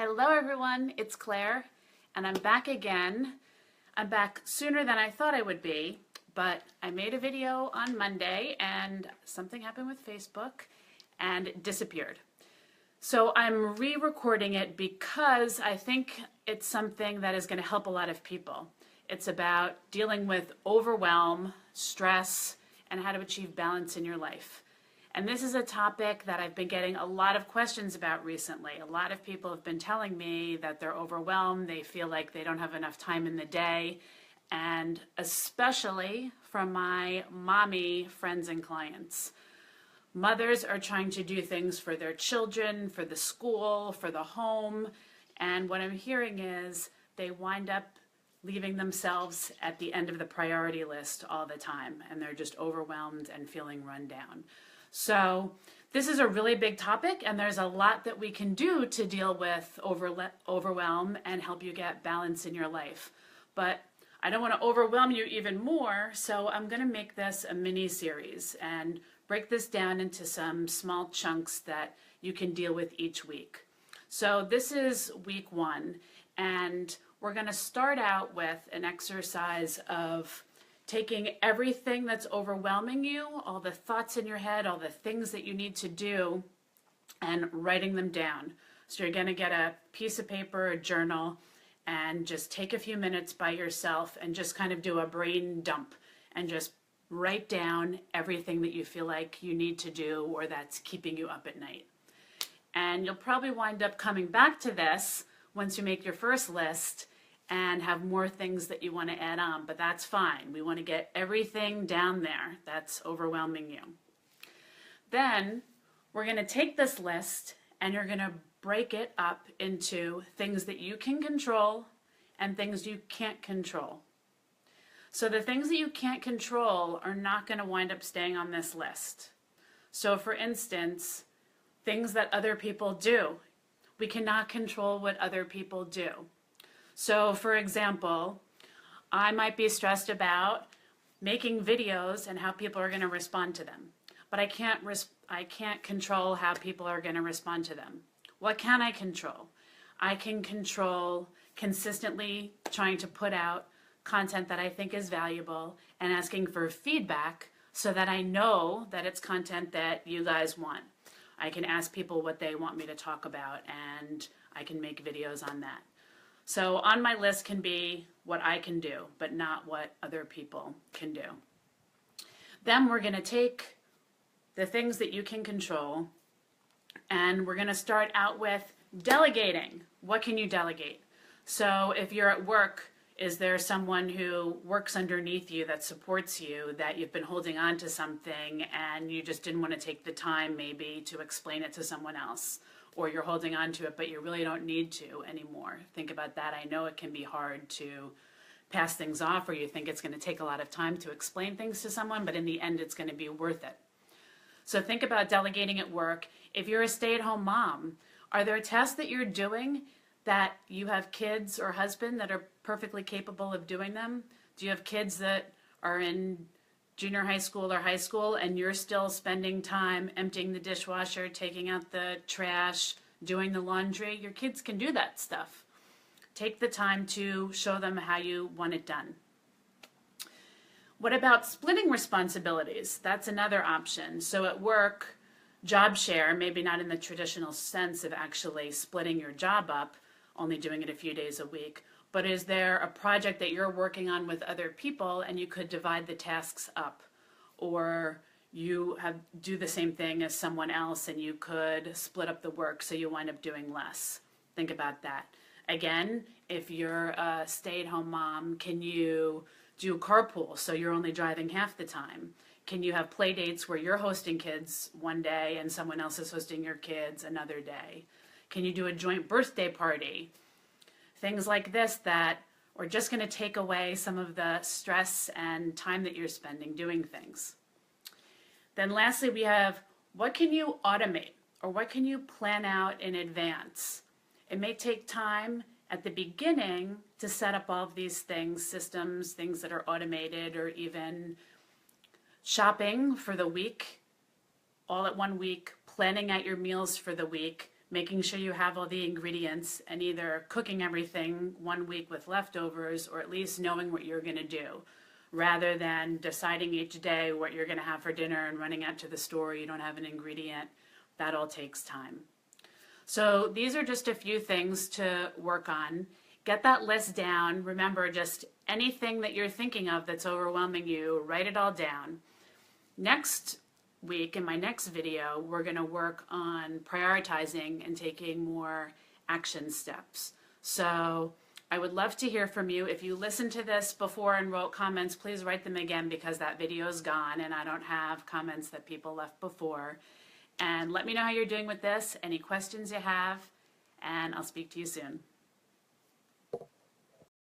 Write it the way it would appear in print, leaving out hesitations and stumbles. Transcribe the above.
Hello everyone, it's Claire, and I'm back again. I'm back sooner than I thought I would be, but I made a video on Monday and something happened with Facebook and it disappeared. So I'm re-recording it because I think it's something that is going to help a lot of people. It's about dealing with overwhelm, stress, and how to achieve balance in your life. And this is a topic that I've been getting a lot of questions about recently. A lot of people have been telling me that they're overwhelmed, they feel like they don't have enough time in the day, and especially from my mommy friends and clients. Mothers are trying to do things for their children, for the school, for the home, and what I'm hearing is they wind up leaving themselves at the end of the priority list all the time, and they're just overwhelmed and feeling run down. So this is a really big topic, and there's a lot that we can do to deal with overwhelm and help you get balance in your life. But I don't want to overwhelm you even more, so I'm going to make this a mini series and break this down into some small chunks that you can deal with each week. So this is week 1, and we're going to start out with an exercise of taking everything that's overwhelming you, all the thoughts in your head, all the things that you need to do, and writing them down. So you're going to get a piece of paper, a journal, and just take a few minutes by yourself and just kind of do a brain dump and just write down everything that you feel like you need to do or that's keeping you up at night. And you'll probably wind up coming back to this once you make your first list and have more things that you want to add on, but that's fine. We want to get everything down there that's overwhelming you. Then we're going to take this list and you're going to break it up into things that you can control and things you can't control. So the things that you can't control are not going to wind up staying on this list. So for instance, things that other people do. We cannot control what other people do. So for example, I might be stressed about making videos and how people are going to respond to them. But I can't control how people are going to respond to them. What can I control? I can control consistently trying to put out content that I think is valuable and asking for feedback so that I know that it's content that you guys want. I can ask people what they want me to talk about and I can make videos on that. So on my list can be what I can do, but not what other people can do. Then we're going to take the things that you can control and we're going to start out with delegating. What can you delegate? So if you're at work, is there someone who works underneath you that supports you, that you've been holding on to something and you just didn't want to take the time maybe to explain it to someone else? Or you're holding on to it, but you really don't need to anymore. Think about that. I know it can be hard to pass things off, or you think it's going to take a lot of time to explain things to someone, but in the end, it's going to be worth it. So think about delegating at work. If you're a stay-at-home mom, are there tasks that you're doing that you have kids or husband that are perfectly capable of doing them? Do you have kids that are in junior high school or high school and you're still spending time emptying the dishwasher, taking out the trash, doing the laundry? Your kids can do that stuff. Take the time to show them how you want it done. What about splitting responsibilities? That's another option. So at work, job share, maybe not in the traditional sense of actually splitting your job up, only doing it a few days a week, but is there a project that you're working on with other people and you could divide the tasks up? Or you do the same thing as someone else and you could split up the work so you wind up doing less. Think about that. Again, if you're a stay-at-home mom, can you do carpool so you're only driving half the time? Can you have play dates where you're hosting kids one day and someone else is hosting your kids another day? Can you do a joint birthday party? Things like this that are just going to take away some of the stress and time that you're spending doing things. Then lastly, we have what can you automate or what can you plan out in advance? It may take time at the beginning to set up all of these things, systems, things that are automated, or even shopping for the week, all at one week, planning out your meals for the week, making sure you have all the ingredients, and either cooking everything one week with leftovers or at least knowing what you're going to do, rather than deciding each day what you're going to have for dinner and running out to the store, you don't have an ingredient. That all takes time. So these are just a few things to work on. Get that list down. Remember, just anything that you're thinking of that's overwhelming you, write it all down. Next week, in my next video, we're going to work on prioritizing and taking more action steps. So I would love to hear from you. If you listened to this before and wrote comments, please write them again, because that video is gone and I don't have comments that people left before. And let me know how you're doing with this, any questions you have, and I'll speak to you soon.